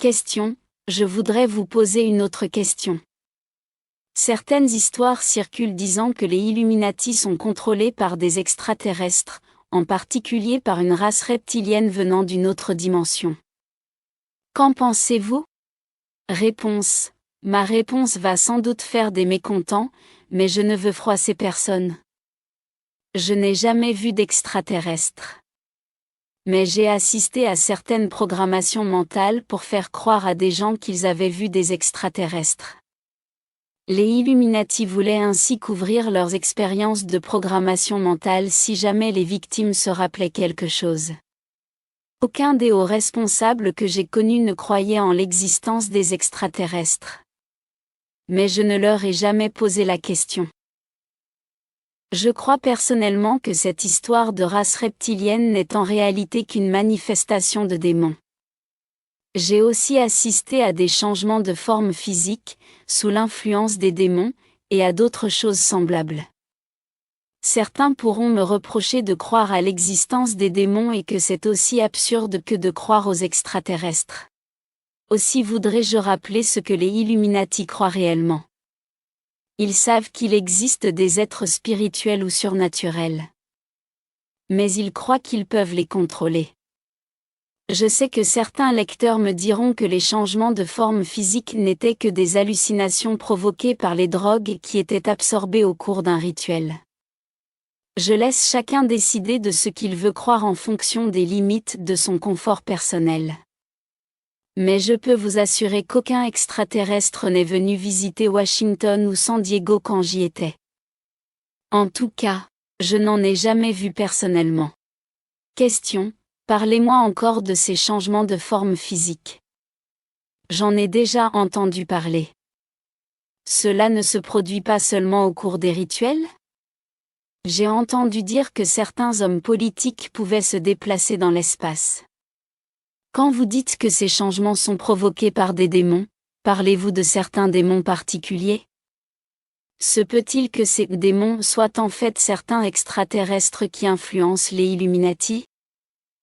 Question, je voudrais vous poser une autre question. Certaines histoires circulent disant que les Illuminati sont contrôlés par des extraterrestres, en particulier par une race reptilienne venant d'une autre dimension. Qu'en pensez-vous? Réponse. Ma réponse va sans doute faire des mécontents, mais je ne veux froisser personne. Je n'ai jamais vu d'extraterrestres. Mais j'ai assisté à certaines programmations mentales pour faire croire à des gens qu'ils avaient vu des extraterrestres. Les Illuminati voulaient ainsi couvrir leurs expériences de programmation mentale si jamais les victimes se rappelaient quelque chose. Aucun des hauts responsables que j'ai connus ne croyait en l'existence des extraterrestres. Mais je ne leur ai jamais posé la question. Je crois personnellement que cette histoire de race reptilienne n'est en réalité qu'une manifestation de démons. J'ai aussi assisté à des changements de forme physique, sous l'influence des démons, et à d'autres choses semblables. Certains pourront me reprocher de croire à l'existence des démons et que c'est aussi absurde que de croire aux extraterrestres. Aussi voudrais-je rappeler ce que les Illuminati croient réellement. Ils savent qu'il existe des êtres spirituels ou surnaturels. Mais ils croient qu'ils peuvent les contrôler. Je sais que certains lecteurs me diront que les changements de forme physique n'étaient que des hallucinations provoquées par les drogues qui étaient absorbées au cours d'un rituel. Je laisse chacun décider de ce qu'il veut croire en fonction des limites de son confort personnel. Mais je peux vous assurer qu'aucun extraterrestre n'est venu visiter Washington ou San Diego quand j'y étais. En tout cas, je n'en ai jamais vu personnellement. Question. Parlez-moi encore de ces changements de forme physique. J'en ai déjà entendu parler. Cela ne se produit pas seulement au cours des rituels? J'ai entendu dire que certains hommes politiques pouvaient se déplacer dans l'espace. Quand vous dites que ces changements sont provoqués par des démons, parlez-vous de certains démons particuliers? Se peut-il que ces démons soient en fait certains extraterrestres qui influencent les Illuminati?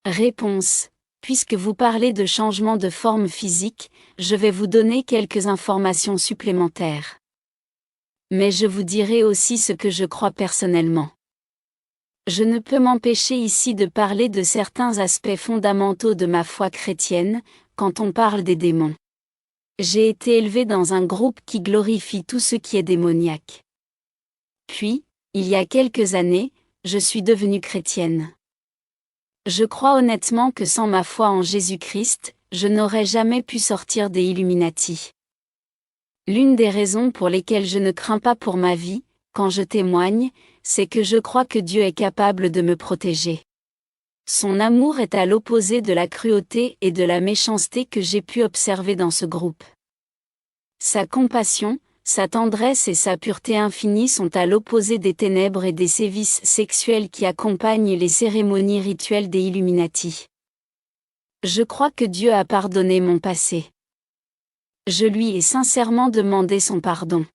Réponse. Puisque vous parlez de changement de forme physique, je vais vous donner quelques informations supplémentaires. Mais je vous dirai aussi ce que je crois personnellement. Je ne peux m'empêcher ici de parler de certains aspects fondamentaux de ma foi chrétienne, quand on parle des démons. J'ai été élevé dans un groupe qui glorifie tout ce qui est démoniaque. Puis, il y a quelques années, je suis devenue chrétienne. Je crois honnêtement que sans ma foi en Jésus-Christ, je n'aurais jamais pu sortir des Illuminati. L'une des raisons pour lesquelles je ne crains pas pour ma vie, quand je témoigne, c'est que je crois que Dieu est capable de me protéger. Son amour est à l'opposé de la cruauté et de la méchanceté que j'ai pu observer dans ce groupe. Sa compassion, sa tendresse et sa pureté infinie sont à l'opposé des ténèbres et des sévices sexuels qui accompagnent les cérémonies rituelles des Illuminati. Je crois que Dieu a pardonné mon passé. Je lui ai sincèrement demandé son pardon.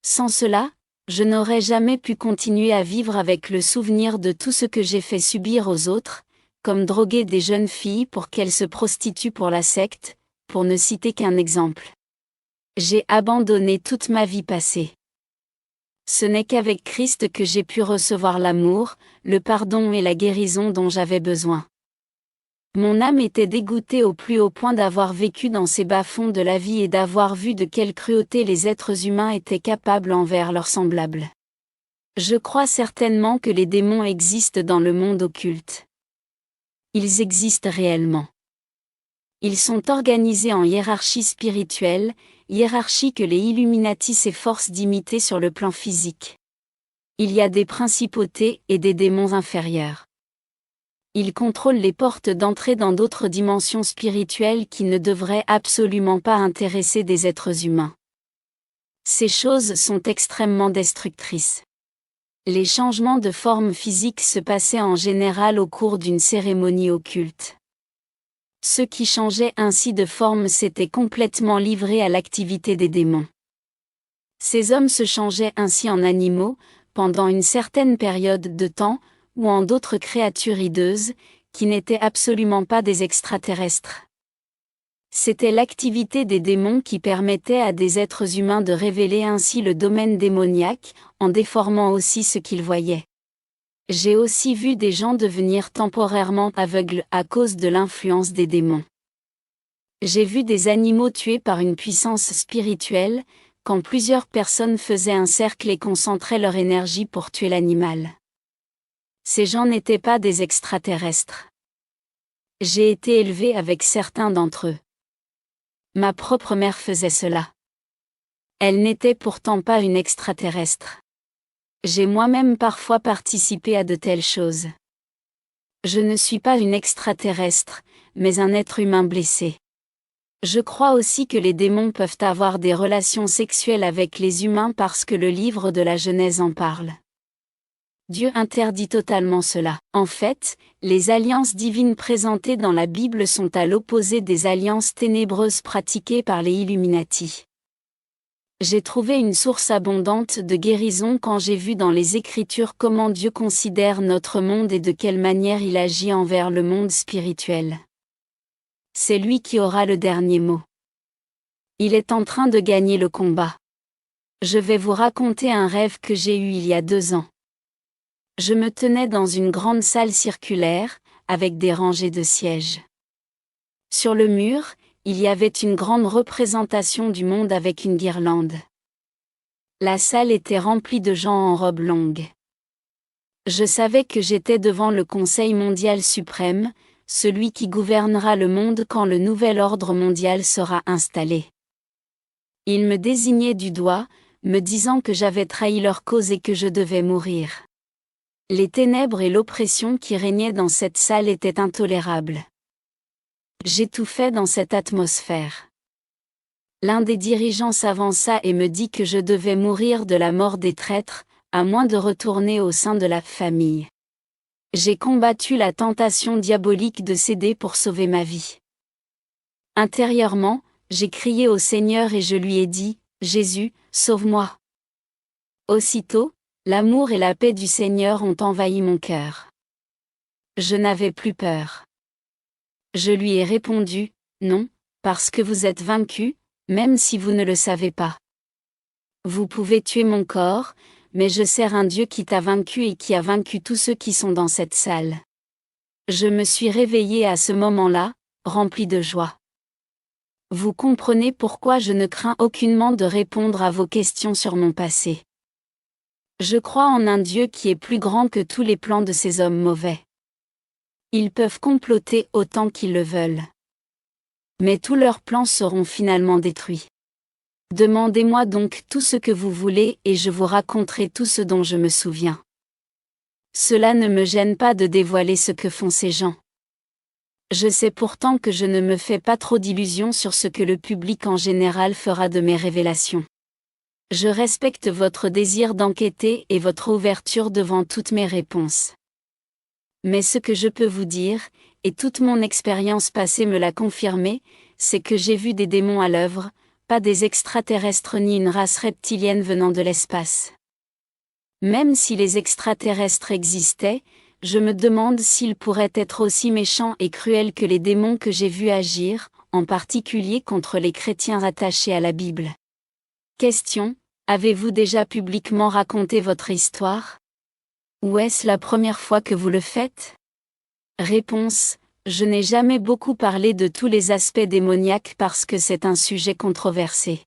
Sans cela, je n'aurais jamais pu continuer à vivre avec le souvenir de tout ce que j'ai fait subir aux autres, comme droguer des jeunes filles pour qu'elles se prostituent pour la secte, pour ne citer qu'un exemple. J'ai abandonné toute ma vie passée. Ce n'est qu'avec Christ que j'ai pu recevoir l'amour, le pardon et la guérison dont j'avais besoin. Mon âme était dégoûtée au plus haut point d'avoir vécu dans ces bas-fonds de la vie et d'avoir vu de quelle cruauté les êtres humains étaient capables envers leurs semblables. Je crois certainement que les démons existent dans le monde occulte. Ils existent réellement. Ils sont organisés en hiérarchie spirituelle, hiérarchie que les Illuminati s'efforcent d'imiter sur le plan physique. Il y a des principautés et des démons inférieurs. Ils contrôlent les portes d'entrée dans d'autres dimensions spirituelles qui ne devraient absolument pas intéresser des êtres humains. Ces choses sont extrêmement destructrices. Les changements de forme physique se passaient en général au cours d'une cérémonie occulte. Ceux qui changeaient ainsi de forme s'étaient complètement livrés à l'activité des démons. Ces hommes se changeaient ainsi en animaux, pendant une certaine période de temps, ou en d'autres créatures hideuses, qui n'étaient absolument pas des extraterrestres. C'était l'activité des démons qui permettait à des êtres humains de révéler ainsi le domaine démoniaque, en déformant aussi ce qu'ils voyaient. J'ai aussi vu des gens devenir temporairement aveugles à cause de l'influence des démons. J'ai vu des animaux tués par une puissance spirituelle, quand plusieurs personnes faisaient un cercle et concentraient leur énergie pour tuer l'animal. Ces gens n'étaient pas des extraterrestres. J'ai été élevé avec certains d'entre eux. Ma propre mère faisait cela. Elle n'était pourtant pas une extraterrestre. J'ai moi-même parfois participé à de telles choses. Je ne suis pas une extraterrestre, mais un être humain blessé. Je crois aussi que les démons peuvent avoir des relations sexuelles avec les humains parce que le livre de la Genèse en parle. Dieu interdit totalement cela. En fait, les alliances divines présentées dans la Bible sont à l'opposé des alliances ténébreuses pratiquées par les Illuminati. J'ai trouvé une source abondante de guérison quand j'ai vu dans les Écritures comment Dieu considère notre monde et de quelle manière il agit envers le monde spirituel. C'est lui qui aura le dernier mot. Il est en train de gagner le combat. Je vais vous raconter un rêve que j'ai eu il y a 2 ans. Je me tenais dans une grande salle circulaire, avec des rangées de sièges. Sur le mur, il y avait une grande représentation du monde avec une guirlande. La salle était remplie de gens en robes longues. Je savais que j'étais devant le Conseil mondial suprême, celui qui gouvernera le monde quand le nouvel ordre mondial sera installé. Ils me désignaient du doigt, me disant que j'avais trahi leur cause et que je devais mourir. Les ténèbres et l'oppression qui régnaient dans cette salle étaient intolérables. J'étouffais dans cette atmosphère. L'un des dirigeants s'avança et me dit que je devais mourir de la mort des traîtres, à moins de retourner au sein de la famille. J'ai combattu la tentation diabolique de céder pour sauver ma vie. Intérieurement, j'ai crié au Seigneur et je lui ai dit, « Jésus, sauve-moi !» Aussitôt, l'amour et la paix du Seigneur ont envahi mon cœur. Je n'avais plus peur. Je lui ai répondu, « Non, parce que vous êtes vaincu, même si vous ne le savez pas. Vous pouvez tuer mon corps, mais je sers un Dieu qui t'a vaincu et qui a vaincu tous ceux qui sont dans cette salle. » Je me suis réveillé à ce moment-là, rempli de joie. Vous comprenez pourquoi je ne crains aucunement de répondre à vos questions sur mon passé. Je crois en un Dieu qui est plus grand que tous les plans de ces hommes mauvais. Ils peuvent comploter autant qu'ils le veulent. Mais tous leurs plans seront finalement détruits. Demandez-moi donc tout ce que vous voulez et je vous raconterai tout ce dont je me souviens. Cela ne me gêne pas de dévoiler ce que font ces gens. Je sais pourtant que je ne me fais pas trop d'illusions sur ce que le public en général fera de mes révélations. Je respecte votre désir d'enquêter et votre ouverture devant toutes mes réponses. Mais ce que je peux vous dire, et toute mon expérience passée me l'a confirmé, c'est que j'ai vu des démons à l'œuvre, pas des extraterrestres ni une race reptilienne venant de l'espace. Même si les extraterrestres existaient, je me demande s'ils pourraient être aussi méchants et cruels que les démons que j'ai vus agir, en particulier contre les chrétiens attachés à la Bible. Question: avez-vous déjà publiquement raconté votre histoire? Ou est-ce la première fois que vous le faites? Réponse: je n'ai jamais beaucoup parlé de tous les aspects démoniaques parce que c'est un sujet controversé.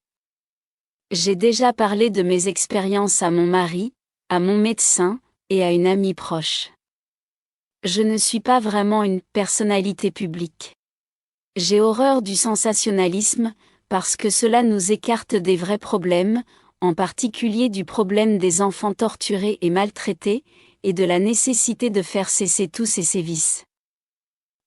J'ai déjà parlé de mes expériences à mon mari, à mon médecin, et à une amie proche. Je ne suis pas vraiment une personnalité publique. J'ai horreur du sensationnalisme, parce que cela nous écarte des vrais problèmes, en particulier du problème des enfants torturés et maltraités, et de la nécessité de faire cesser tous ces sévices.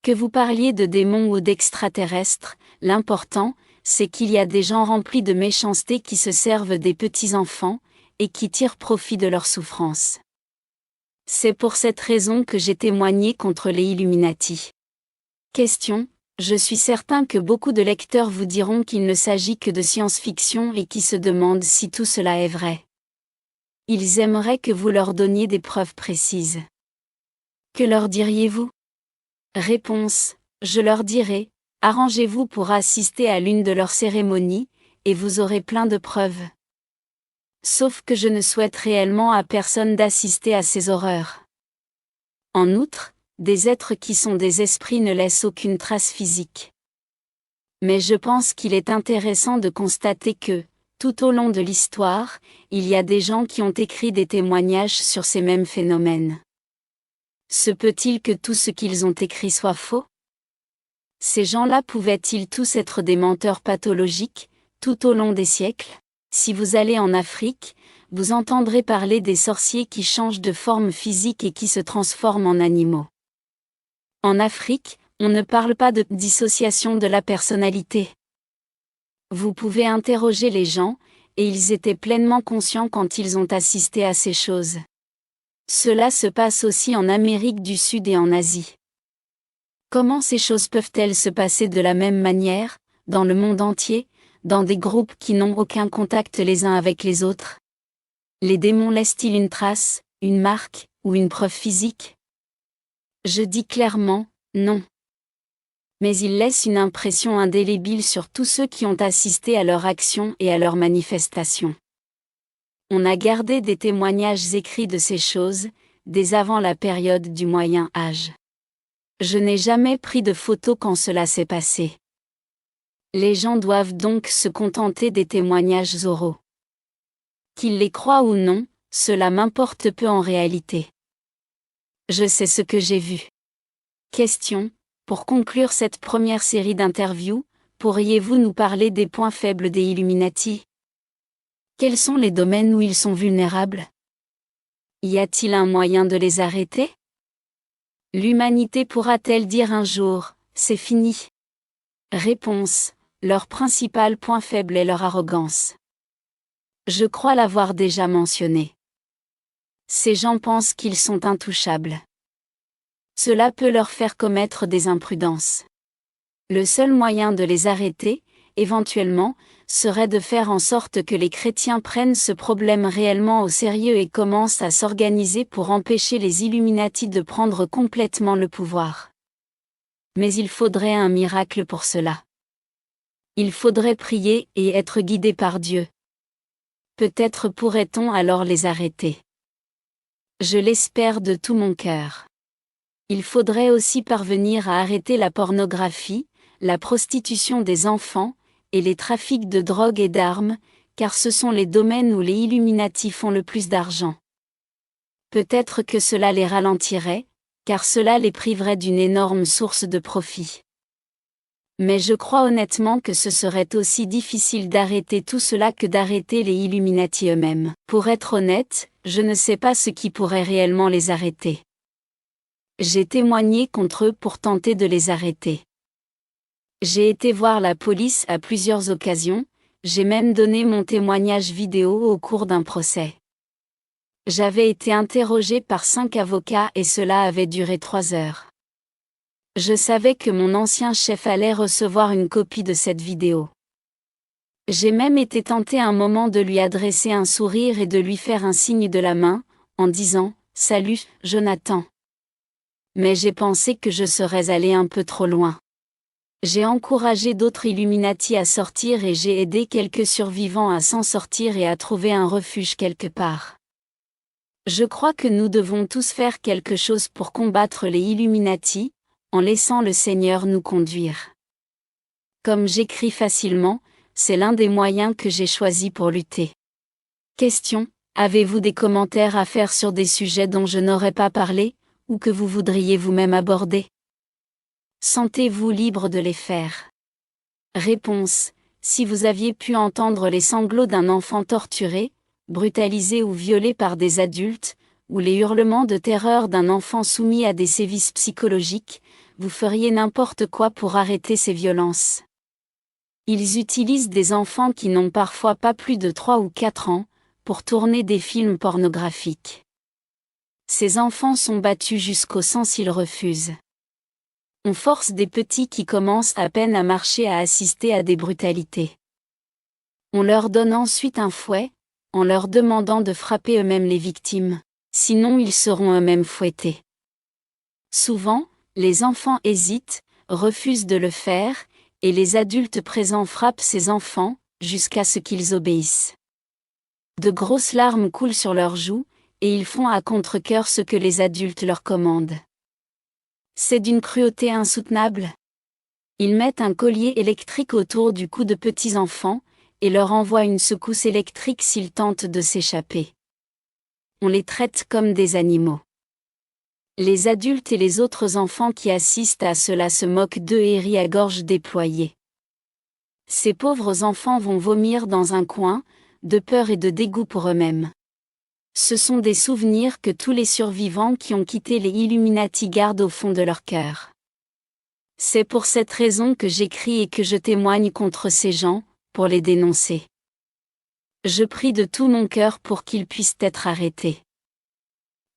Que vous parliez de démons ou d'extraterrestres, l'important, c'est qu'il y a des gens remplis de méchanceté qui se servent des petits enfants, et qui tirent profit de leur souffrance. C'est pour cette raison que j'ai témoigné contre les Illuminati. Question: je suis certain que beaucoup de lecteurs vous diront qu'il ne s'agit que de science-fiction et qui se demandent si tout cela est vrai. Ils aimeraient que vous leur donniez des preuves précises. Que leur diriez-vous? Réponse: je leur dirai, Arrangez-vous pour assister à l'une de leurs cérémonies, et vous aurez plein de preuves. Sauf que je ne souhaite réellement à personne d'assister à ces horreurs. En outre, des êtres qui sont des esprits ne laissent aucune trace physique. Mais je pense qu'il est intéressant de constater que, tout au long de l'histoire, il y a des gens qui ont écrit des témoignages sur ces mêmes phénomènes. Se peut-il que tout ce qu'ils ont écrit soit faux? Ces gens-là pouvaient-ils tous être des menteurs pathologiques, tout au long des siècles? Si vous allez en Afrique, vous entendrez parler des sorciers qui changent de forme physique et qui se transforment en animaux. En Afrique, on ne parle pas de dissociation de la personnalité. Vous pouvez interroger les gens, et ils étaient pleinement conscients quand ils ont assisté à ces choses. Cela se passe aussi en Amérique du Sud et en Asie. Comment ces choses peuvent-elles se passer de la même manière, dans le monde entier, dans des groupes qui n'ont aucun contact les uns avec les autres? Les démons laissent-ils une trace, une marque, ou une preuve physique? Je dis clairement, non. Mais ils laissent une impression indélébile sur tous ceux qui ont assisté à leurs actions et à leurs manifestations. On a gardé des témoignages écrits de ces choses, dès avant la période du Moyen Âge. Je n'ai jamais pris de photos quand cela s'est passé. Les gens doivent donc se contenter des témoignages oraux. Qu'ils les croient ou non, cela m'importe peu en réalité. Je sais ce que j'ai vu. Question: pour conclure cette première série d'interviews, pourriez-vous nous parler des points faibles des Illuminati? Quels sont les domaines où ils sont vulnérables? Y a-t-il un moyen de les arrêter? L'humanité pourra-t-elle dire un jour, c'est fini? Réponse: leur principal point faible est leur arrogance. Je crois l'avoir déjà mentionné. Ces gens pensent qu'ils sont intouchables. Cela peut leur faire commettre des imprudences. Le seul moyen de les arrêter, éventuellement, serait de faire en sorte que les chrétiens prennent ce problème réellement au sérieux et commencent à s'organiser pour empêcher les Illuminati de prendre complètement le pouvoir. Mais il faudrait un miracle pour cela. Il faudrait prier et être guidé par Dieu. Peut-être pourrait-on alors les arrêter. Je l'espère de tout mon cœur. Il faudrait aussi parvenir à arrêter la pornographie, la prostitution des enfants, et les trafics de drogue et d'armes, car ce sont les domaines où les Illuminati font le plus d'argent. Peut-être que cela les ralentirait, car cela les priverait d'une énorme source de profit. Mais je crois honnêtement que ce serait aussi difficile d'arrêter tout cela que d'arrêter les Illuminati eux-mêmes. Pour être honnête, je ne sais pas ce qui pourrait réellement les arrêter. J'ai témoigné contre eux pour tenter de les arrêter. J'ai été voir la police à plusieurs occasions, j'ai même donné mon témoignage vidéo au cours d'un procès. J'avais été interrogé par 5 avocats et cela avait duré 3 heures. Je savais que mon ancien chef allait recevoir une copie de cette vidéo. J'ai même été tenté un moment de lui adresser un sourire et de lui faire un signe de la main, en disant « Salut, Jonathan ». Mais j'ai pensé que je serais allé un peu trop loin. J'ai encouragé d'autres Illuminati à sortir et j'ai aidé quelques survivants à s'en sortir et à trouver un refuge quelque part. Je crois que nous devons tous faire quelque chose pour combattre les Illuminati, en laissant le Seigneur nous conduire. Comme j'écris facilement, c'est l'un des moyens que j'ai choisi pour lutter. Question: avez-vous des commentaires à faire sur des sujets dont je n'aurais pas parlé, ou que vous voudriez vous-même aborder? Sentez-vous libre de les faire. Réponse: si vous aviez pu entendre les sanglots d'un enfant torturé, brutalisé ou violé par des adultes, ou les hurlements de terreur d'un enfant soumis à des sévices psychologiques, vous feriez n'importe quoi pour arrêter ces violences. Ils utilisent des enfants qui n'ont parfois pas plus de 3 ou 4 ans, pour tourner des films pornographiques. Ces enfants sont battus jusqu'au sang s'ils refusent. On force des petits qui commencent à peine à marcher à assister à des brutalités. On leur donne ensuite un fouet, en leur demandant de frapper eux-mêmes les victimes, sinon ils seront eux-mêmes fouettés. Souvent, les enfants hésitent, refusent de le faire, et les adultes présents frappent ces enfants, jusqu'à ce qu'ils obéissent. De grosses larmes coulent sur leurs joues, et ils font à contre-cœur ce que les adultes leur commandent. C'est d'une cruauté insoutenable. Ils mettent un collier électrique autour du cou de petits enfants, et leur envoient une secousse électrique s'ils tentent de s'échapper. On les traite comme des animaux. Les adultes et les autres enfants qui assistent à cela se moquent d'eux et rient à gorge déployée. Ces pauvres enfants vont vomir dans un coin, de peur et de dégoût pour eux-mêmes. Ce sont des souvenirs que tous les survivants qui ont quitté les Illuminati gardent au fond de leur cœur. C'est pour cette raison que j'écris et que je témoigne contre ces gens, pour les dénoncer. Je prie de tout mon cœur pour qu'ils puissent être arrêtés.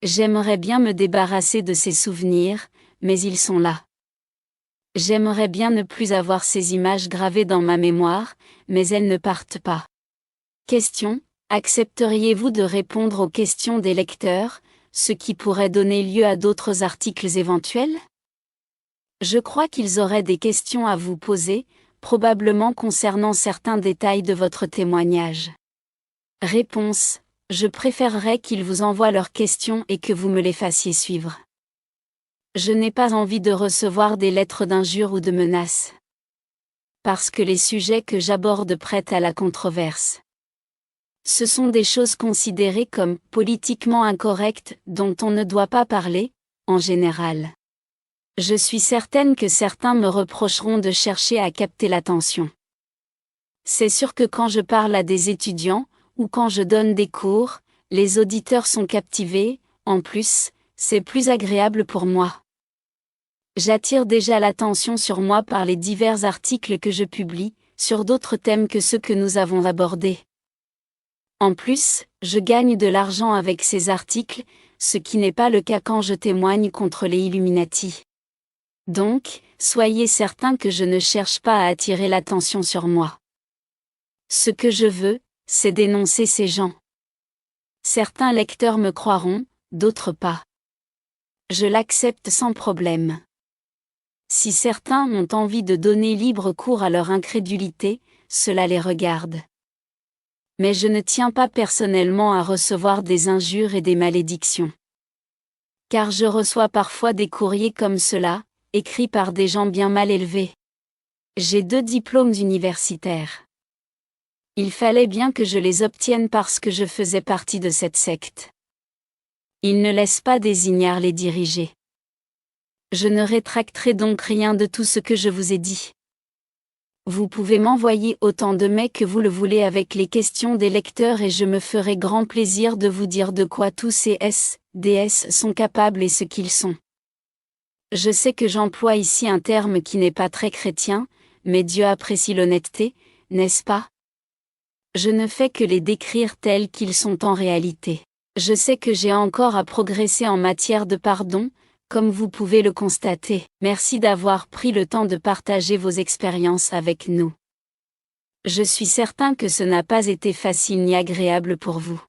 J'aimerais bien me débarrasser de ces souvenirs, mais ils sont là. J'aimerais bien ne plus avoir ces images gravées dans ma mémoire, mais elles ne partent pas. Question: accepteriez-vous de répondre aux questions des lecteurs, ce qui pourrait donner lieu à d'autres articles éventuels? Je crois qu'ils auraient des questions à vous poser, probablement concernant certains détails de votre témoignage. Réponse: je préférerais qu'ils vous envoient leurs questions et que vous me les fassiez suivre. Je n'ai pas envie de recevoir des lettres d'injures ou de menaces. Parce que les sujets que j'aborde prêtent à la controverse. Ce sont des choses considérées comme politiquement incorrectes, dont on ne doit pas parler, en général. Je suis certaine que certains me reprocheront de chercher à capter l'attention. C'est sûr que quand je parle à des étudiants, ou quand je donne des cours, les auditeurs sont captivés, en plus, c'est plus agréable pour moi. J'attire déjà l'attention sur moi par les divers articles que je publie, sur d'autres thèmes que ceux que nous avons abordés. En plus, je gagne de l'argent avec ces articles, ce qui n'est pas le cas quand je témoigne contre les Illuminati. Donc, soyez certains que je ne cherche pas à attirer l'attention sur moi. Ce que je veux, c'est dénoncer ces gens. Certains lecteurs me croiront, d'autres pas. Je l'accepte sans problème. Si certains ont envie de donner libre cours à leur incrédulité, cela les regarde. Mais je ne tiens pas personnellement à recevoir des injures et des malédictions. Car je reçois parfois des courriers comme cela, écrits par des gens bien mal élevés. J'ai 2 diplômes universitaires. Il fallait bien que je les obtienne parce que je faisais partie de cette secte. Ils ne laissent pas des ignares les diriger. Je ne rétracterai donc rien de tout ce que je vous ai dit. Vous pouvez m'envoyer autant de mails que vous le voulez avec les questions des lecteurs et je me ferai grand plaisir de vous dire de quoi tous ces SDS sont capables et ce qu'ils sont. Je sais que j'emploie ici un terme qui n'est pas très chrétien, mais Dieu apprécie l'honnêteté, n'est-ce pas? Je ne fais que les décrire tels qu'ils sont en réalité. Je sais que j'ai encore à progresser en matière de pardon, comme vous pouvez le constater. Merci d'avoir pris le temps de partager vos expériences avec nous. Je suis certain que ce n'a pas été facile ni agréable pour vous.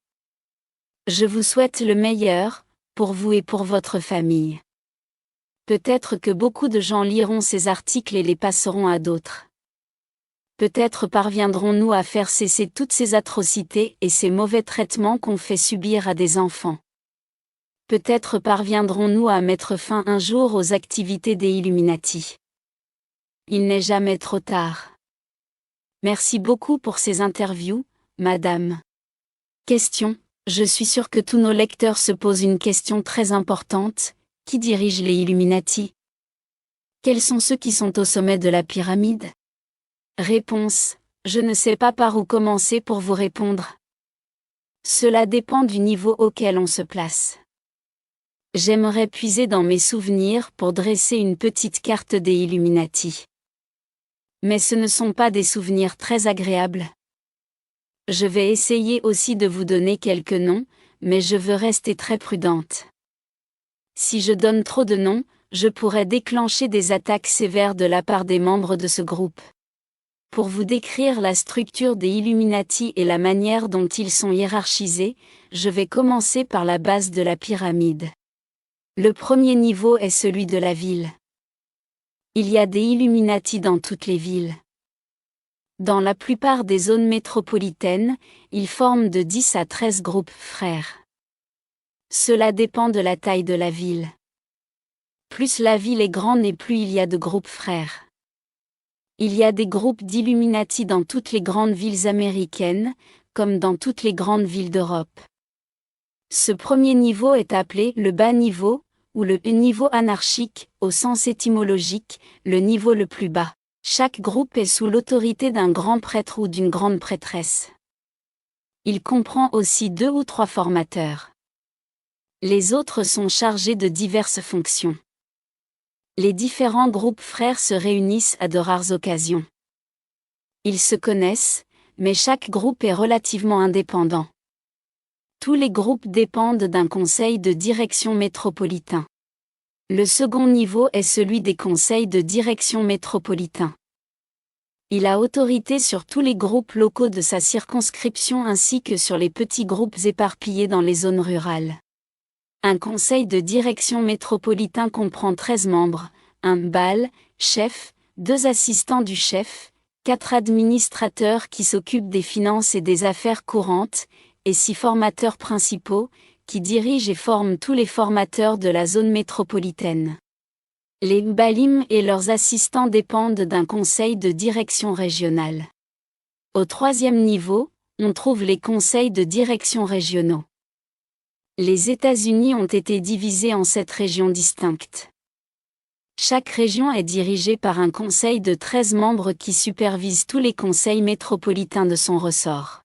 Je vous souhaite le meilleur, pour vous et pour votre famille. Peut-être que beaucoup de gens liront ces articles et les passeront à d'autres. Peut-être parviendrons-nous à faire cesser toutes ces atrocités et ces mauvais traitements qu'on fait subir à des enfants. Peut-être parviendrons-nous à mettre fin un jour aux activités des Illuminati. Il n'est jamais trop tard. Merci beaucoup pour ces interviews, madame. Question: je suis sûr que tous nos lecteurs se posent une question très importante. Qui dirige les Illuminati? Quels sont ceux qui sont au sommet de la pyramide? Réponse: je ne sais pas par où commencer pour vous répondre. Cela dépend du niveau auquel on se place. J'aimerais puiser dans mes souvenirs pour dresser une petite carte des Illuminati. Mais ce ne sont pas des souvenirs très agréables. Je vais essayer aussi de vous donner quelques noms, mais je veux rester très prudente. Si je donne trop de noms, je pourrais déclencher des attaques sévères de la part des membres de ce groupe. Pour vous décrire la structure des Illuminati et la manière dont ils sont hiérarchisés, je vais commencer par la base de la pyramide. Le premier niveau est celui de la ville. Il y a des Illuminati dans toutes les villes. Dans la plupart des zones métropolitaines, ils forment de 10 à 13 groupes frères. Cela dépend de la taille de la ville. Plus la ville est grande et plus il y a de groupes frères. Il y a des groupes d'Illuminati dans toutes les grandes villes américaines, comme dans toutes les grandes villes d'Europe. Ce premier niveau est appelé le bas niveau, ou le niveau anarchique, au sens étymologique, le niveau le plus bas. Chaque groupe est sous l'autorité d'un grand prêtre ou d'une grande prêtresse. Il comprend aussi 2 ou 3 formateurs. Les autres sont chargés de diverses fonctions. Les différents groupes frères se réunissent à de rares occasions. Ils se connaissent, mais chaque groupe est relativement indépendant. Tous les groupes dépendent d'un conseil de direction métropolitain. Le second niveau est celui des conseils de direction métropolitains. Il a autorité sur tous les groupes locaux de sa circonscription ainsi que sur les petits groupes éparpillés dans les zones rurales. Un conseil de direction métropolitain comprend 13 membres, un BAL, chef, 2 assistants du chef, 4 administrateurs qui s'occupent des finances et des affaires courantes, et 6 formateurs principaux, qui dirigent et forment tous les formateurs de la zone métropolitaine. Les Balim et leurs assistants dépendent d'un conseil de direction régionale. Au 3e niveau, on trouve les conseils de direction régionaux. Les États-Unis ont été divisés en 7 régions distinctes. Chaque région est dirigée par un conseil de 13 membres qui supervise tous les conseils métropolitains de son ressort.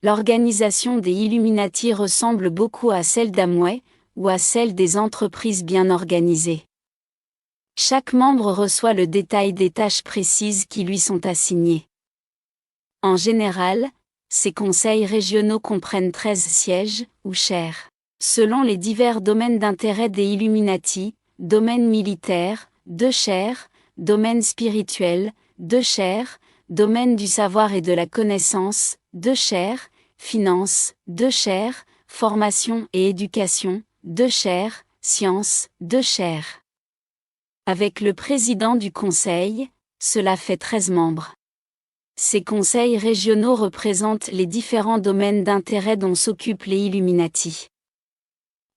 L'organisation des Illuminati ressemble beaucoup à celle d'Amway, ou à celle des entreprises bien organisées. Chaque membre reçoit le détail des tâches précises qui lui sont assignées. En général, ces conseils régionaux comprennent 13 sièges, ou chaires. Selon les divers domaines d'intérêt des Illuminati, domaine militaire, 2 chaires, domaine spirituel, 2 chaires, domaine du savoir et de la connaissance, 2 chaires, finance, 2 chaires, formation et éducation, 2 chaires, sciences, 2 chaires. Avec le président du conseil, cela fait 13 membres. Ces conseils régionaux représentent les différents domaines d'intérêt dont s'occupent les Illuminati.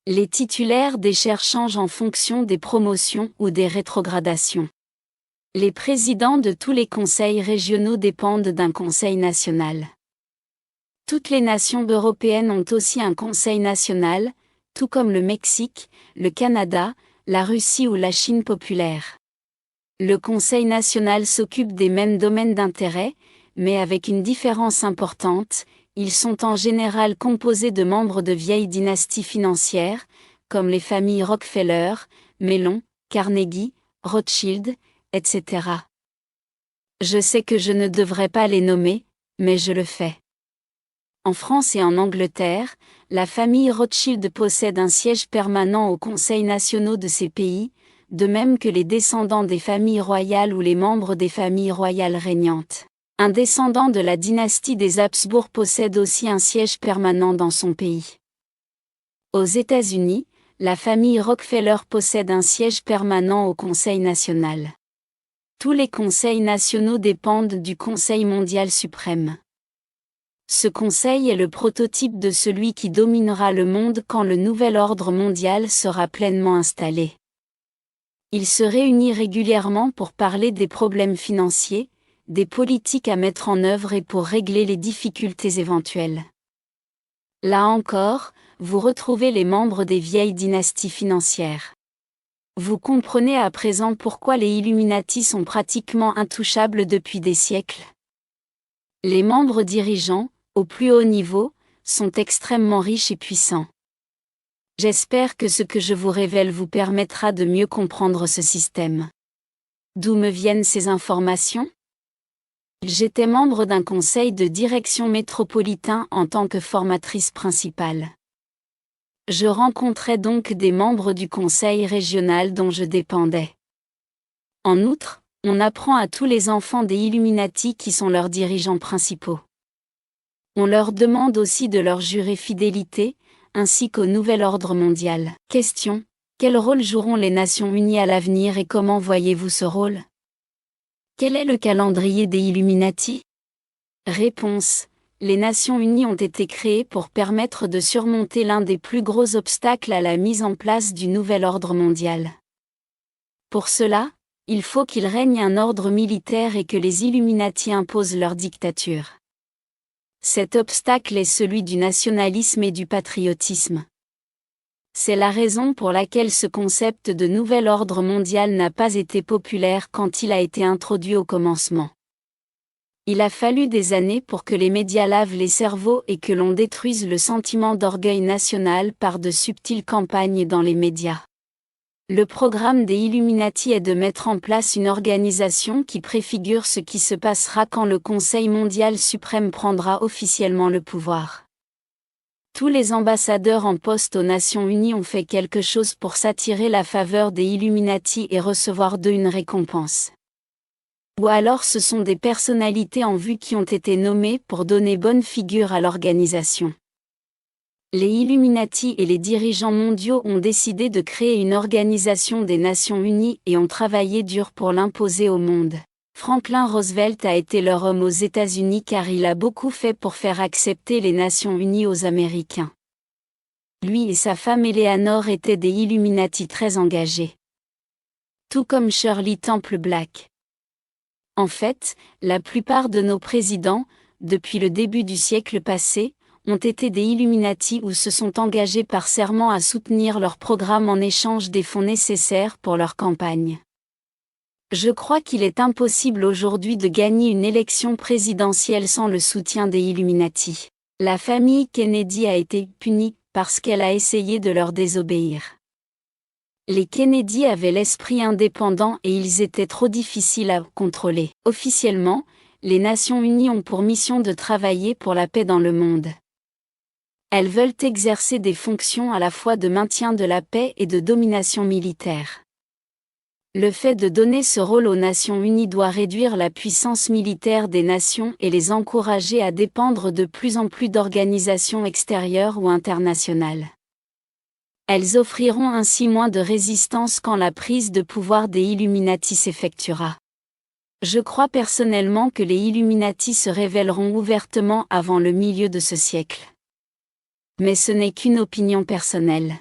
Les titulaires des chaires changent en fonction des promotions ou des rétrogradations. Les présidents de tous les conseils régionaux dépendent d'un conseil national. Toutes les nations européennes ont aussi un conseil national, tout comme le Mexique, le Canada, la Russie ou la Chine populaire. Le conseil national s'occupe des mêmes domaines d'intérêt, mais avec une différence importante, ils sont en général composés de membres de vieilles dynasties financières, comme les familles Rockefeller, Mellon, Carnegie, Rothschild, etc. Je sais que je ne devrais pas les nommer, mais je le fais. En France et en Angleterre, la famille Rothschild possède un siège permanent aux conseils nationaux de ces pays, de même que les descendants des familles royales ou les membres des familles royales régnantes. Un descendant de la dynastie des Habsbourg possède aussi un siège permanent dans son pays. Aux États-Unis, la famille Rockefeller possède un siège permanent au Conseil national. Tous les conseils nationaux dépendent du Conseil mondial suprême. Ce conseil est le prototype de celui qui dominera le monde quand le nouvel ordre mondial sera pleinement installé. Il se réunit régulièrement pour parler des problèmes financiers, des politiques à mettre en œuvre et pour régler les difficultés éventuelles. Là encore, vous retrouvez les membres des vieilles dynasties financières. Vous comprenez à présent pourquoi les Illuminati sont pratiquement intouchables depuis des siècles. Les membres dirigeants, au plus haut niveau, sont extrêmement riches et puissants. J'espère que ce que je vous révèle vous permettra de mieux comprendre ce système. D'où me viennent ces informations ? J'étais membre d'un conseil de direction métropolitain en tant que formatrice principale. Je rencontrais donc des membres du conseil régional dont je dépendais. En outre, on apprend à tous les enfants des Illuminati qui sont leurs dirigeants principaux. On leur demande aussi de leur jurer fidélité, ainsi qu'au nouvel ordre mondial. Question. Quel rôle joueront les Nations Unies à l'avenir et comment voyez-vous ce rôle? Quel est le calendrier des Illuminati? Réponse. Les Nations Unies ont été créées pour permettre de surmonter l'un des plus gros obstacles à la mise en place du nouvel ordre mondial. Pour cela, il faut qu'il règne un ordre militaire et que les Illuminati imposent leur dictature. Cet obstacle est celui du nationalisme et du patriotisme. C'est la raison pour laquelle ce concept de nouvel ordre mondial n'a pas été populaire quand il a été introduit au commencement. Il a fallu des années pour que les médias lavent les cerveaux et que l'on détruise le sentiment d'orgueil national par de subtiles campagnes dans les médias. Le programme des Illuminati est de mettre en place une organisation qui préfigure ce qui se passera quand le Conseil mondial suprême prendra officiellement le pouvoir. Tous les ambassadeurs en poste aux Nations Unies ont fait quelque chose pour s'attirer la faveur des Illuminati et recevoir d'eux une récompense. Ou alors ce sont des personnalités en vue qui ont été nommées pour donner bonne figure à l'organisation. Les Illuminati et les dirigeants mondiaux ont décidé de créer une organisation des Nations Unies et ont travaillé dur pour l'imposer au monde. Franklin Roosevelt a été leur homme aux États-Unis car il a beaucoup fait pour faire accepter les Nations Unies aux Américains. Lui et sa femme Eleanor étaient des Illuminati très engagés. Tout comme Shirley Temple Black. En fait, la plupart de nos présidents, depuis le début du siècle passé, ont été des Illuminati ou se sont engagés par serment à soutenir leur programme en échange des fonds nécessaires pour leur campagne. Je crois qu'il est impossible aujourd'hui de gagner une élection présidentielle sans le soutien des Illuminati. La famille Kennedy a été punie parce qu'elle a essayé de leur désobéir. Les Kennedy avaient l'esprit indépendant et ils étaient trop difficiles à contrôler. Officiellement, les Nations Unies ont pour mission de travailler pour la paix dans le monde. Elles veulent exercer des fonctions à la fois de maintien de la paix et de domination militaire. Le fait de donner ce rôle aux Nations Unies doit réduire la puissance militaire des nations et les encourager à dépendre de plus en plus d'organisations extérieures ou internationales. Elles offriront ainsi moins de résistance quand la prise de pouvoir des Illuminati s'effectuera. Je crois personnellement que les Illuminati se révéleront ouvertement avant le milieu de ce siècle. Mais ce n'est qu'une opinion personnelle.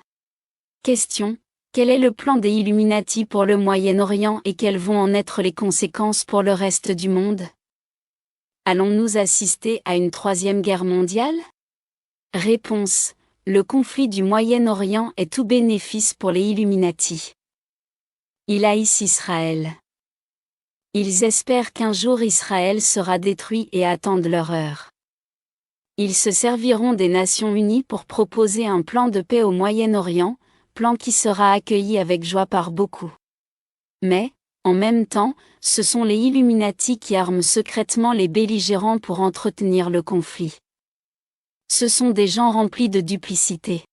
Question. Quel est le plan des Illuminati pour le Moyen-Orient et quelles vont en être les conséquences pour le reste du monde? Allons-nous assister à une troisième guerre mondiale? Réponse. Le conflit du Moyen-Orient est tout bénéfice pour les Illuminati. Ils haïssent Israël. Ils espèrent qu'un jour Israël sera détruit et attendent leur heure. Ils se serviront des Nations Unies pour proposer un plan de paix au Moyen-Orient, plan qui sera accueilli avec joie par beaucoup. Mais, en même temps, ce sont les Illuminati qui arment secrètement les belligérants pour entretenir le conflit. Ce sont des gens remplis de duplicité.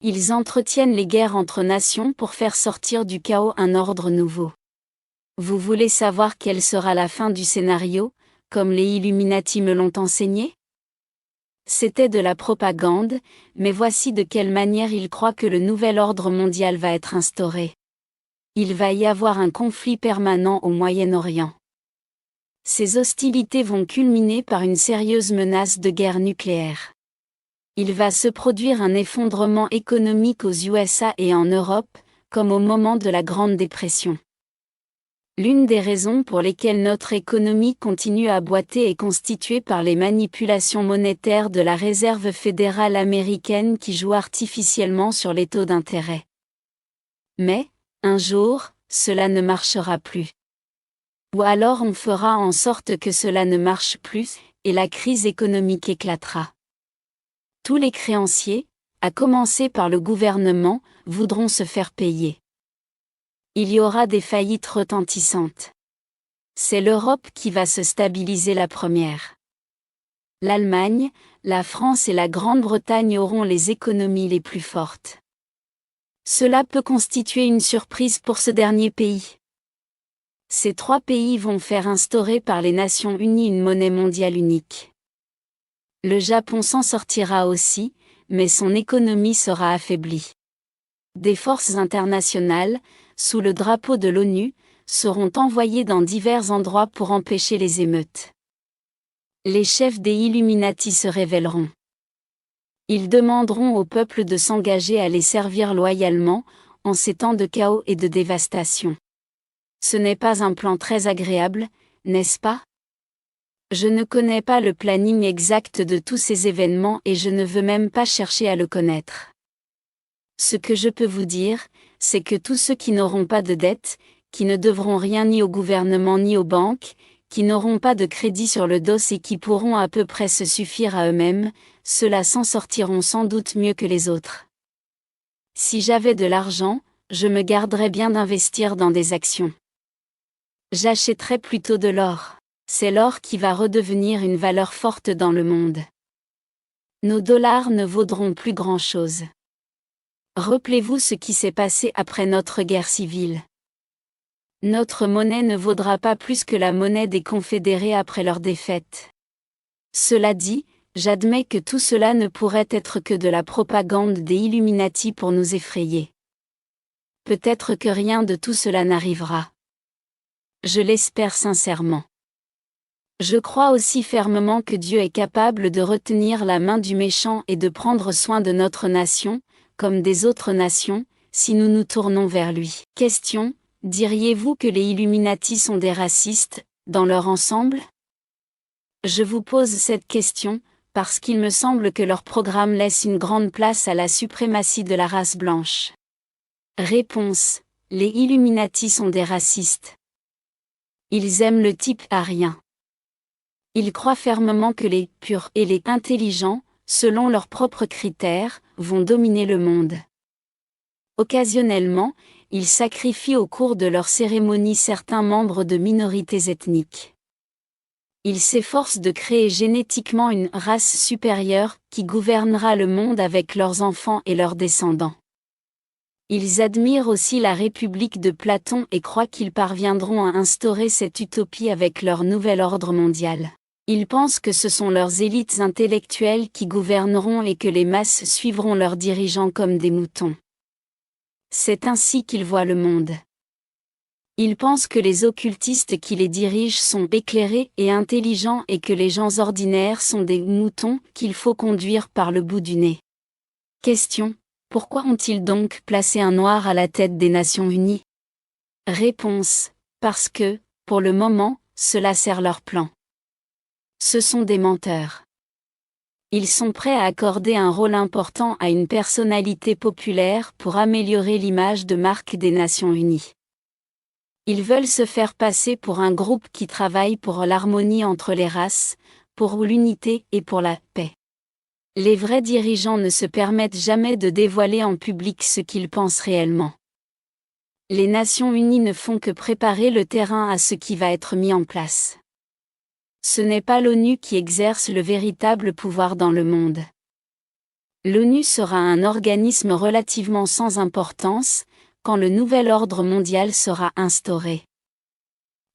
Ils entretiennent les guerres entre nations pour faire sortir du chaos un ordre nouveau. Vous voulez savoir quelle sera la fin du scénario, comme les Illuminati me l'ont enseigné? C'était de la propagande, mais voici de quelle manière ils croient que le nouvel ordre mondial va être instauré. Il va y avoir un conflit permanent au Moyen-Orient. Ces hostilités vont culminer par une sérieuse menace de guerre nucléaire. Il va se produire un effondrement économique aux USA et en Europe, comme au moment de la Grande Dépression. L'une des raisons pour lesquelles notre économie continue à boiter est constituée par les manipulations monétaires de la Réserve fédérale américaine qui joue artificiellement sur les taux d'intérêt. Mais, un jour, cela ne marchera plus. Ou alors on fera en sorte que cela ne marche plus, et la crise économique éclatera. Tous les créanciers, à commencer par le gouvernement, voudront se faire payer. Il y aura des faillites retentissantes. C'est l'Europe qui va se stabiliser la première. L'Allemagne, la France et la Grande-Bretagne auront les économies les plus fortes. Cela peut constituer une surprise pour ce dernier pays. Ces trois pays vont faire instaurer par les Nations Unies une monnaie mondiale unique. Le Japon s'en sortira aussi, mais son économie sera affaiblie. Des forces internationales, sous le drapeau de l'ONU, seront envoyées dans divers endroits pour empêcher les émeutes. Les chefs des Illuminati se révéleront. Ils demanderont au peuple de s'engager à les servir loyalement, en ces temps de chaos et de dévastation. Ce n'est pas un plan très agréable, n'est-ce pas? Je ne connais pas le planning exact de tous ces événements et je ne veux même pas chercher à le connaître. Ce que je peux vous dire, c'est que tous ceux qui n'auront pas de dette, qui ne devront rien ni au gouvernement ni aux banques, qui n'auront pas de crédit sur le dos et qui pourront à peu près se suffire à eux-mêmes, ceux-là s'en sortiront sans doute mieux que les autres. Si j'avais de l'argent, je me garderais bien d'investir dans des actions. J'achèterais plutôt de l'or. C'est l'or qui va redevenir une valeur forte dans le monde. Nos dollars ne vaudront plus grand-chose. Rappelez-vous ce qui s'est passé après notre guerre civile. Notre monnaie ne vaudra pas plus que la monnaie des Confédérés après leur défaite. Cela dit, j'admets que tout cela ne pourrait être que de la propagande des Illuminati pour nous effrayer. Peut-être que rien de tout cela n'arrivera. Je l'espère sincèrement. Je crois aussi fermement que Dieu est capable de retenir la main du méchant et de prendre soin de notre nation, comme des autres nations, si nous nous tournons vers lui. Question: diriez-vous que les Illuminati sont des racistes, dans leur ensemble? Je vous pose cette question, parce qu'il me semble que leur programme laisse une grande place à la suprématie de la race blanche. Réponse: les Illuminati sont des racistes. Ils aiment le type arien. Ils croient fermement que les purs et les intelligents, selon leurs propres critères, vont dominer le monde. Occasionnellement, ils sacrifient au cours de leurs cérémonies certains membres de minorités ethniques. Ils s'efforcent de créer génétiquement une race supérieure qui gouvernera le monde avec leurs enfants et leurs descendants. Ils admirent aussi la République de Platon et croient qu'ils parviendront à instaurer cette utopie avec leur nouvel ordre mondial. Ils pensent que ce sont leurs élites intellectuelles qui gouverneront et que les masses suivront leurs dirigeants comme des moutons. C'est ainsi qu'ils voient le monde. Ils pensent que les occultistes qui les dirigent sont éclairés et intelligents et que les gens ordinaires sont des moutons qu'il faut conduire par le bout du nez. Question: pourquoi ont-ils donc placé un noir à la tête des Nations Unies? Réponse: parce que, pour le moment, cela sert leur plan. Ce sont des menteurs. Ils sont prêts à accorder un rôle important à une personnalité populaire pour améliorer l'image de marque des Nations Unies. Ils veulent se faire passer pour un groupe qui travaille pour l'harmonie entre les races, pour l'unité et pour la paix. Les vrais dirigeants ne se permettent jamais de dévoiler en public ce qu'ils pensent réellement. Les Nations Unies ne font que préparer le terrain à ce qui va être mis en place. Ce n'est pas l'ONU qui exerce le véritable pouvoir dans le monde. L'ONU sera un organisme relativement sans importance, quand le nouvel ordre mondial sera instauré.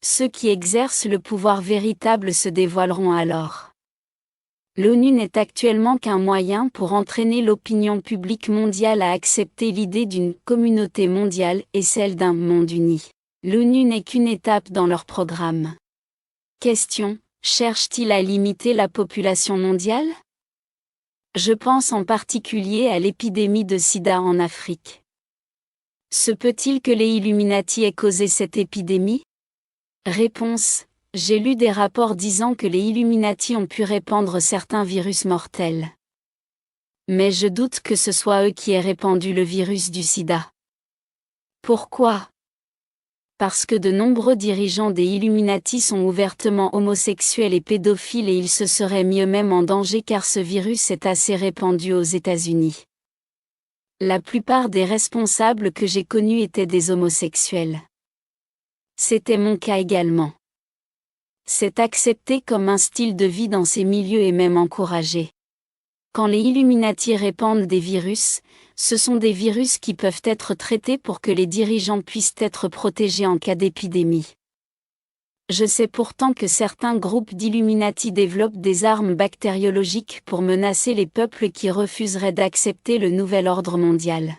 Ceux qui exercent le pouvoir véritable se dévoileront alors. L'ONU n'est actuellement qu'un moyen pour entraîner l'opinion publique mondiale à accepter l'idée d'une communauté mondiale et celle d'un monde uni. L'ONU n'est qu'une étape dans leur programme. Question: cherche-t-il à limiter la population mondiale? Je pense en particulier à l'épidémie de sida en Afrique. Se peut-il que les Illuminati aient causé cette épidémie? Réponse: j'ai lu des rapports disant que les Illuminati ont pu répandre certains virus mortels. Mais je doute que ce soit eux qui aient répandu le virus du sida. Pourquoi? Parce que de nombreux dirigeants des Illuminati sont ouvertement homosexuels et pédophiles et ils se seraient mis eux-mêmes en danger car ce virus est assez répandu aux États-Unis. La plupart des responsables que j'ai connus étaient des homosexuels. C'était mon cas également. C'est accepté comme un style de vie dans ces milieux et même encouragé. Quand les Illuminati répandent des virus, ce sont des virus qui peuvent être traités pour que les dirigeants puissent être protégés en cas d'épidémie. Je sais pourtant que certains groupes d'Illuminati développent des armes bactériologiques pour menacer les peuples qui refuseraient d'accepter le nouvel ordre mondial.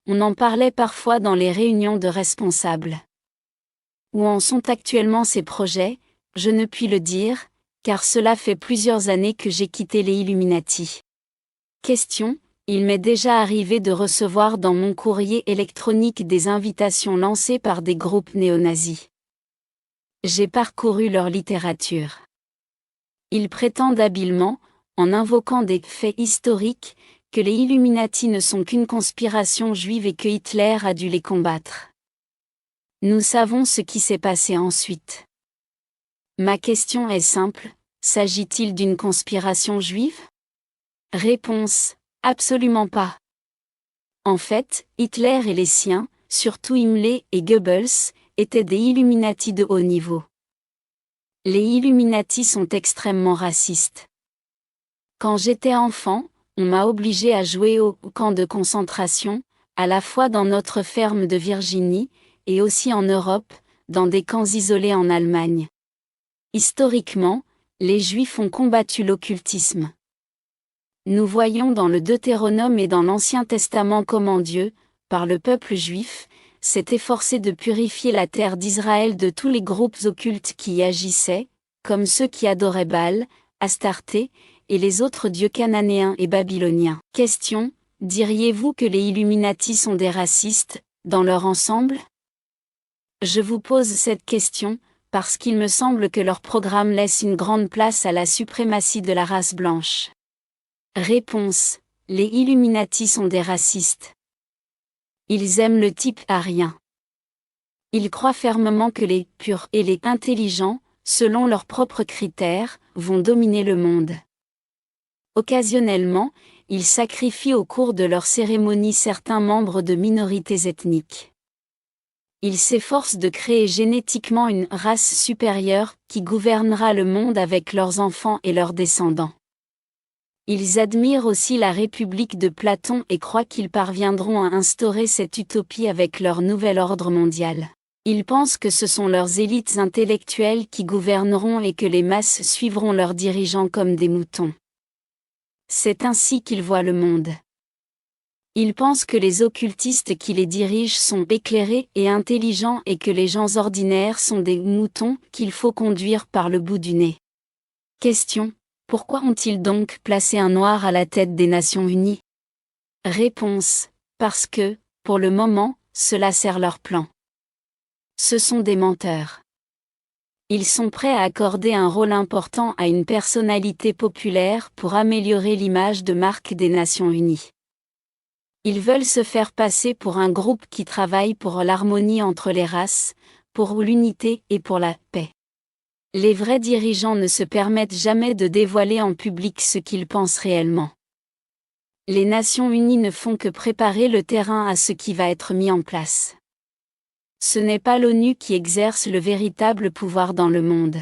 On en parlait parfois dans les réunions de responsables. Où en sont actuellement ces projets? Je ne puis le dire, car cela fait plusieurs années que j'ai quitté les Illuminati. Question: il m'est déjà arrivé de recevoir dans mon courrier électronique des invitations lancées par des groupes néo-nazis. J'ai parcouru leur littérature. Ils prétendent habilement, en invoquant des faits historiques, que les Illuminati ne sont qu'une conspiration juive et que Hitler a dû les combattre. Nous savons ce qui s'est passé ensuite. Ma question est simple: s'agit-il d'une conspiration juive? Réponse: absolument pas. En fait, Hitler et les siens, surtout Himmler et Goebbels, étaient des Illuminati de haut niveau. Les Illuminati sont extrêmement racistes. Quand j'étais enfant, on m'a obligé à jouer au camp de concentration, à la fois dans notre ferme de Virginie, et aussi en Europe, dans des camps isolés en Allemagne. Historiquement, les Juifs ont combattu l'occultisme. Nous voyons dans le Deutéronome et dans l'Ancien Testament comment Dieu, par le peuple juif, s'est efforcé de purifier la terre d'Israël de tous les groupes occultes qui y agissaient, comme ceux qui adoraient Baal, Astarté, et les autres dieux cananéens et babyloniens. Question: diriez-vous que les Illuminati sont des racistes, dans leur ensemble? Je vous pose cette question, parce qu'il me semble que leur programme laisse une grande place à la suprématie de la race blanche. Réponse: les Illuminati sont des racistes. Ils aiment le type arien. Ils croient fermement que les purs et les intelligents, selon leurs propres critères, vont dominer le monde. Occasionnellement, ils sacrifient au cours de leurs cérémonies certains membres de minorités ethniques. Ils s'efforcent de créer génétiquement une race supérieure qui gouvernera le monde avec leurs enfants et leurs descendants. Ils admirent aussi la République de Platon et croient qu'ils parviendront à instaurer cette utopie avec leur nouvel ordre mondial. Ils pensent que ce sont leurs élites intellectuelles qui gouverneront et que les masses suivront leurs dirigeants comme des moutons. C'est ainsi qu'ils voient le monde. Ils pensent que les occultistes qui les dirigent sont éclairés et intelligents et que les gens ordinaires sont des moutons qu'il faut conduire par le bout du nez. Question: pourquoi ont-ils donc placé un noir à la tête des Nations Unies? Réponse: parce que, pour le moment, cela sert leur plan. Ce sont des menteurs. Ils sont prêts à accorder un rôle important à une personnalité populaire pour améliorer l'image de marque des Nations Unies. Ils veulent se faire passer pour un groupe qui travaille pour l'harmonie entre les races, pour l'unité et pour la paix. Les vrais dirigeants ne se permettent jamais de dévoiler en public ce qu'ils pensent réellement. Les Nations Unies ne font que préparer le terrain à ce qui va être mis en place. Ce n'est pas l'ONU qui exerce le véritable pouvoir dans le monde.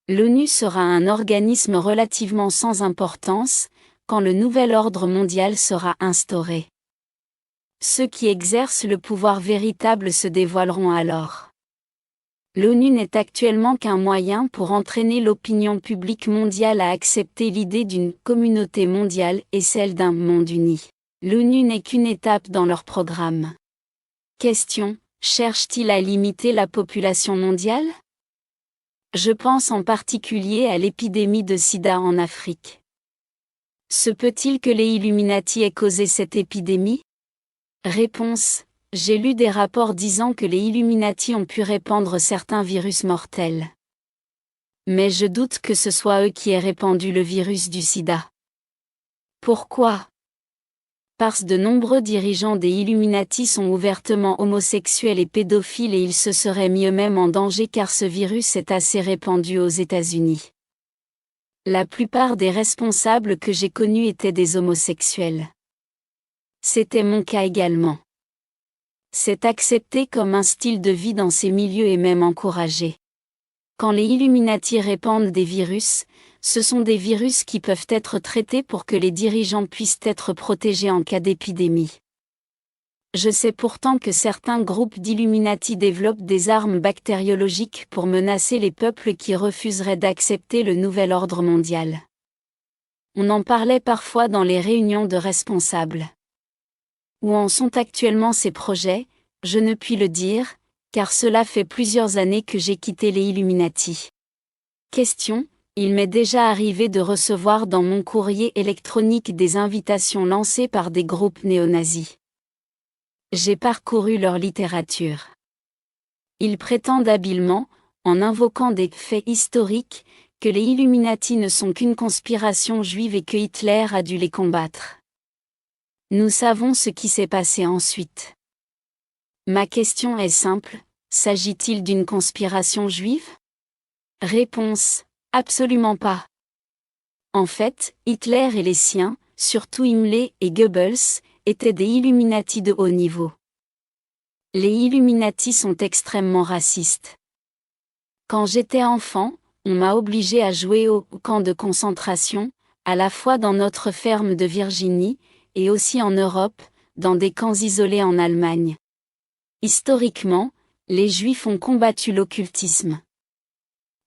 L'ONU sera un organisme relativement sans importance, quand le nouvel ordre mondial sera instauré. Ceux qui exercent le pouvoir véritable se dévoileront alors. L'ONU n'est actuellement qu'un moyen pour entraîner l'opinion publique mondiale à accepter l'idée d'une communauté mondiale et celle d'un monde uni. L'ONU n'est qu'une étape dans leur programme. Question: cherche-t-il à limiter la population mondiale? Je pense en particulier à l'épidémie de sida en Afrique. Se peut-il que les Illuminati aient causé cette épidémie? Réponse: j'ai lu des rapports disant que les Illuminati ont pu répandre certains virus mortels. Mais je doute que ce soit eux qui aient répandu le virus du sida. Pourquoi? Parce que de nombreux dirigeants des Illuminati sont ouvertement homosexuels et pédophiles et ils se seraient mis eux-mêmes en danger car ce virus est assez répandu aux États-Unis. La plupart des responsables que j'ai connus étaient des homosexuels. C'était mon cas également. C'est accepté comme un style de vie dans ces milieux et même encouragé. Quand les Illuminati répandent des virus, ce sont des virus qui peuvent être traités pour que les dirigeants puissent être protégés en cas d'épidémie. Je sais pourtant que certains groupes d'Illuminati développent des armes bactériologiques pour menacer les peuples qui refuseraient d'accepter le nouvel ordre mondial. On en parlait parfois dans les réunions de responsables. Où en sont actuellement ces projets? Je ne puis le dire, car cela fait plusieurs années que j'ai quitté les Illuminati. Question: il m'est déjà arrivé de recevoir dans mon courrier électronique des invitations lancées par des groupes néo-nazis. J'ai parcouru leur littérature. Ils prétendent habilement, en invoquant des faits historiques, que les Illuminati ne sont qu'une conspiration juive et que Hitler a dû les combattre. Nous savons ce qui s'est passé ensuite. Ma question est simple: s'agit-il d'une conspiration juive? Réponse: absolument pas. En fait, Hitler et les siens, surtout Himmler et Goebbels, étaient des Illuminati de haut niveau. Les Illuminati sont extrêmement racistes. Quand j'étais enfant, on m'a obligé à jouer au camp de concentration, à la fois dans notre ferme de Virginie, et aussi en Europe, dans des camps isolés en Allemagne. Historiquement, les Juifs ont combattu l'occultisme.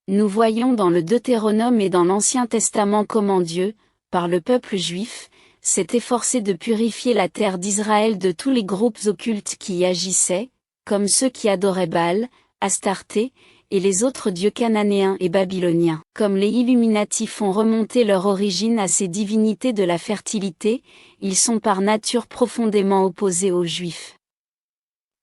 Nous voyons dans le Deutéronome et dans l'Ancien Testament comment Dieu, par le peuple juif, s'est efforcé de purifier la terre d'Israël de tous les groupes occultes qui y agissaient, comme ceux qui adoraient Baal, Astarté, et les autres dieux cananéens et babyloniens. Comme les Illuminati font remonter leur origine à ces divinités de la fertilité, ils sont par nature profondément opposés aux Juifs.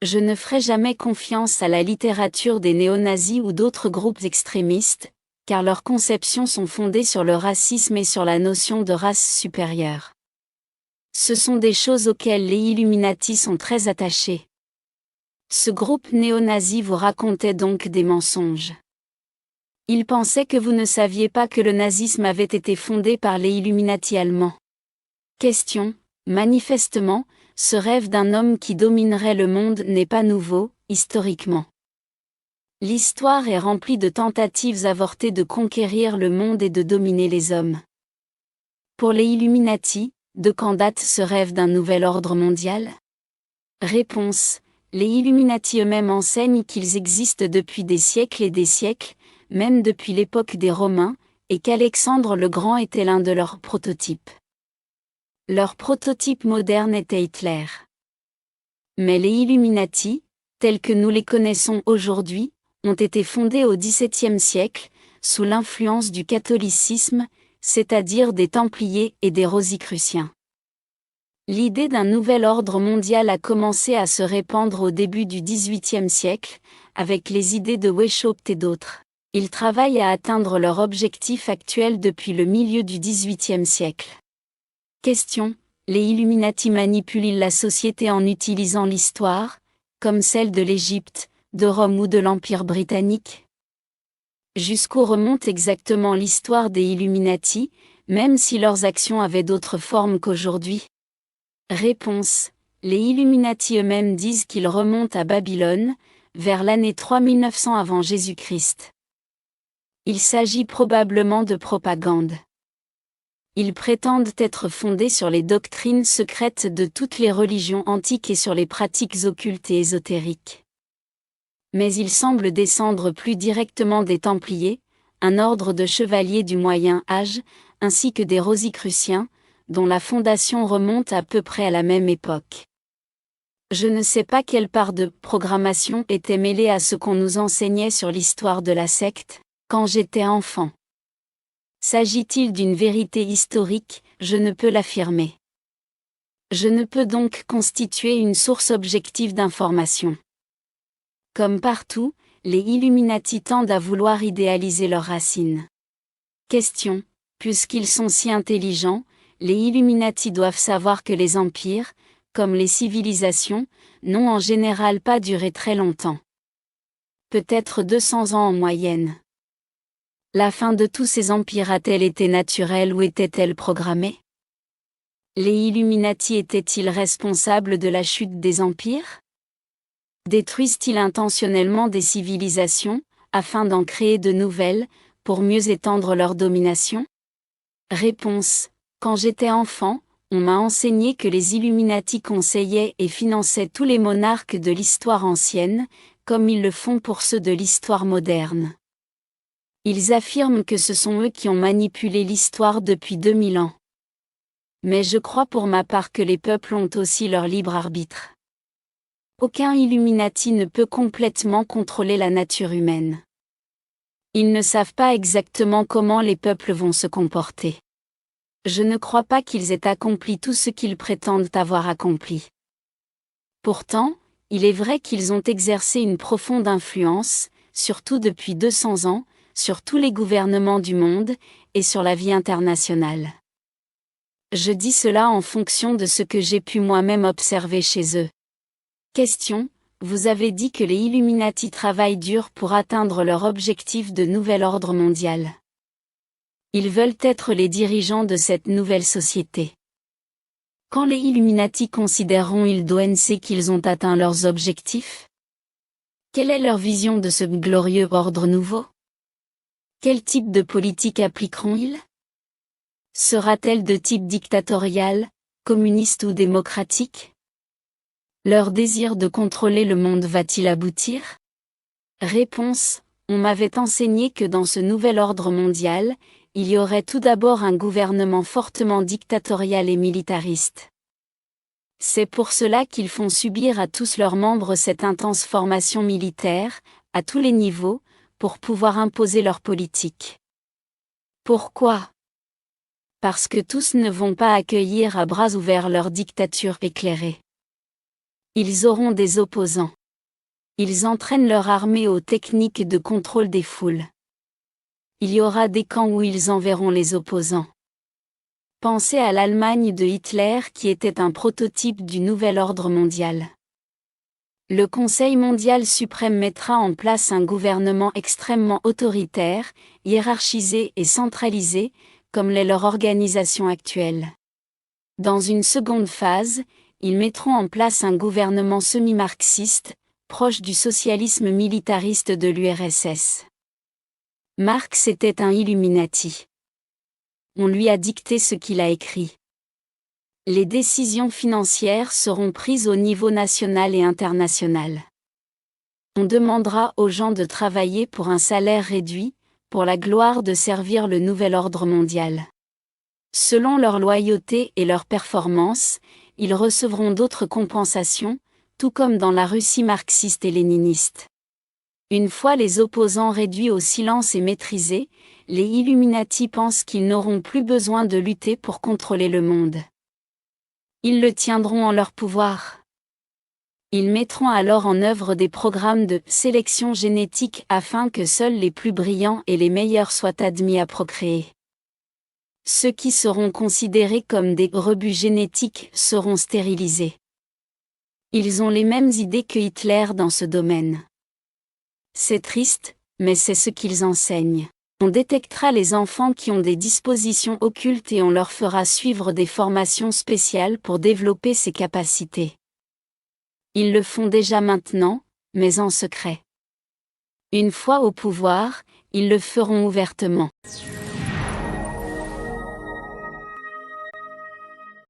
Je ne ferai jamais confiance à la littérature des néo-nazis ou d'autres groupes extrémistes, car leurs conceptions sont fondées sur le racisme et sur la notion de race supérieure. Ce sont des choses auxquelles les Illuminati sont très attachés. Ce groupe néo-nazi vous racontait donc des mensonges. Il pensait que vous ne saviez pas que le nazisme avait été fondé par les Illuminati allemands. Question: manifestement, ce rêve d'un homme qui dominerait le monde n'est pas nouveau, historiquement. L'histoire est remplie de tentatives avortées de conquérir le monde et de dominer les hommes. Pour les Illuminati, de quand date ce rêve d'un nouvel ordre mondial? Réponse: les Illuminati eux-mêmes enseignent qu'ils existent depuis des siècles et des siècles, même depuis l'époque des Romains, et qu'Alexandre le Grand était l'un de leurs prototypes. Leur prototype moderne était Hitler. Mais les Illuminati, tels que nous les connaissons aujourd'hui, ont été fondés au XVIIe siècle, sous l'influence du catholicisme, c'est-à-dire des Templiers et des Rosicruciens. L'idée d'un nouvel ordre mondial a commencé à se répandre au début du XVIIIe siècle, avec les idées de Weishaupt et d'autres. Ils travaillent à atteindre leur objectif actuel depuis le milieu du XVIIIe siècle. Question: les Illuminati manipulent-ils la société en utilisant l'histoire, comme celle de l'Égypte, de Rome ou de l'Empire britannique? Jusqu'où remonte exactement l'histoire des Illuminati, même si leurs actions avaient d'autres formes qu'aujourd'hui? Réponse: les Illuminati eux-mêmes disent qu'ils remontent à Babylone, vers l'année 3900 avant Jésus-Christ. Il s'agit probablement de propagande. Ils prétendent être fondés sur les doctrines secrètes de toutes les religions antiques et sur les pratiques occultes et ésotériques. Mais ils semblent descendre plus directement des Templiers, un ordre de chevaliers du Moyen Âge, ainsi que des Rosicruciens, dont la fondation remonte à peu près à la même époque. Je ne sais pas quelle part de programmation était mêlée à ce qu'on nous enseignait sur l'histoire de la secte, quand j'étais enfant. S'agit-il d'une vérité historique? Je ne peux l'affirmer. Je ne peux donc constituer une source objective d'information. Comme partout, les Illuminati tendent à vouloir idéaliser leurs racines. Question: puisqu'ils sont si intelligents, les Illuminati doivent savoir que les empires, comme les civilisations, n'ont en général pas duré très longtemps. Peut-être 200 ans en moyenne. La fin de tous ces empires a-t-elle été naturelle ou était-elle programmée? Les Illuminati étaient-ils responsables de la chute des empires? Détruisent-ils intentionnellement des civilisations, afin d'en créer de nouvelles, pour mieux étendre leur domination? Réponse: quand j'étais enfant, on m'a enseigné que les Illuminati conseillaient et finançaient tous les monarques de l'histoire ancienne, comme ils le font pour ceux de l'histoire moderne. Ils affirment que ce sont eux qui ont manipulé l'histoire depuis 2000 ans. Mais je crois pour ma part que les peuples ont aussi leur libre arbitre. Aucun Illuminati ne peut complètement contrôler la nature humaine. Ils ne savent pas exactement comment les peuples vont se comporter. Je ne crois pas qu'ils aient accompli tout ce qu'ils prétendent avoir accompli. Pourtant, il est vrai qu'ils ont exercé une profonde influence, surtout depuis 200 ans, sur tous les gouvernements du monde, et sur la vie internationale. Je dis cela en fonction de ce que j'ai pu moi-même observer chez eux. Question: vous avez dit que les Illuminati travaillent dur pour atteindre leur objectif de nouvel ordre mondial. Ils veulent être les dirigeants de cette nouvelle société. Quand les Illuminati considéreront-ils d'ONC qu'ils ont atteint leurs objectifs? Quelle est leur vision de ce glorieux ordre nouveau? Quel type de politique appliqueront-ils? Sera-t-elle de type dictatorial, communiste ou démocratique? Leur désir de contrôler le monde va-t-il aboutir? Réponse: on m'avait enseigné que dans ce nouvel ordre mondial, il y aurait tout d'abord un gouvernement fortement dictatorial et militariste. C'est pour cela qu'ils font subir à tous leurs membres cette intense formation militaire, à tous les niveaux, pour pouvoir imposer leur politique. Pourquoi? Parce que tous ne vont pas accueillir à bras ouverts leur dictature éclairée. Ils auront des opposants. Ils entraînent leur armée aux techniques de contrôle des foules. Il y aura des camps où ils enverront les opposants. Pensez à l'Allemagne de Hitler qui était un prototype du nouvel ordre mondial. Le Conseil mondial suprême mettra en place un gouvernement extrêmement autoritaire, hiérarchisé et centralisé, comme l'est leur organisation actuelle. Dans une seconde phase, ils mettront en place un gouvernement semi-marxiste, proche du socialisme militariste de l'URSS. Marx était un Illuminati. On lui a dicté ce qu'il a écrit. Les décisions financières seront prises au niveau national et international. On demandera aux gens de travailler pour un salaire réduit, pour la gloire de servir le nouvel ordre mondial. Selon leur loyauté et leur performance, ils recevront d'autres compensations, tout comme dans la Russie marxiste et léniniste. Une fois les opposants réduits au silence et maîtrisés, les Illuminati pensent qu'ils n'auront plus besoin de lutter pour contrôler le monde. Ils le tiendront en leur pouvoir. Ils mettront alors en œuvre des programmes de sélection génétique afin que seuls les plus brillants et les meilleurs soient admis à procréer. Ceux qui seront considérés comme des rebuts génétiques seront stérilisés. Ils ont les mêmes idées que Hitler dans ce domaine. C'est triste, mais c'est ce qu'ils enseignent. On détectera les enfants qui ont des dispositions occultes et on leur fera suivre des formations spéciales pour développer ces capacités. Ils le font déjà maintenant, mais en secret. Une fois au pouvoir, ils le feront ouvertement.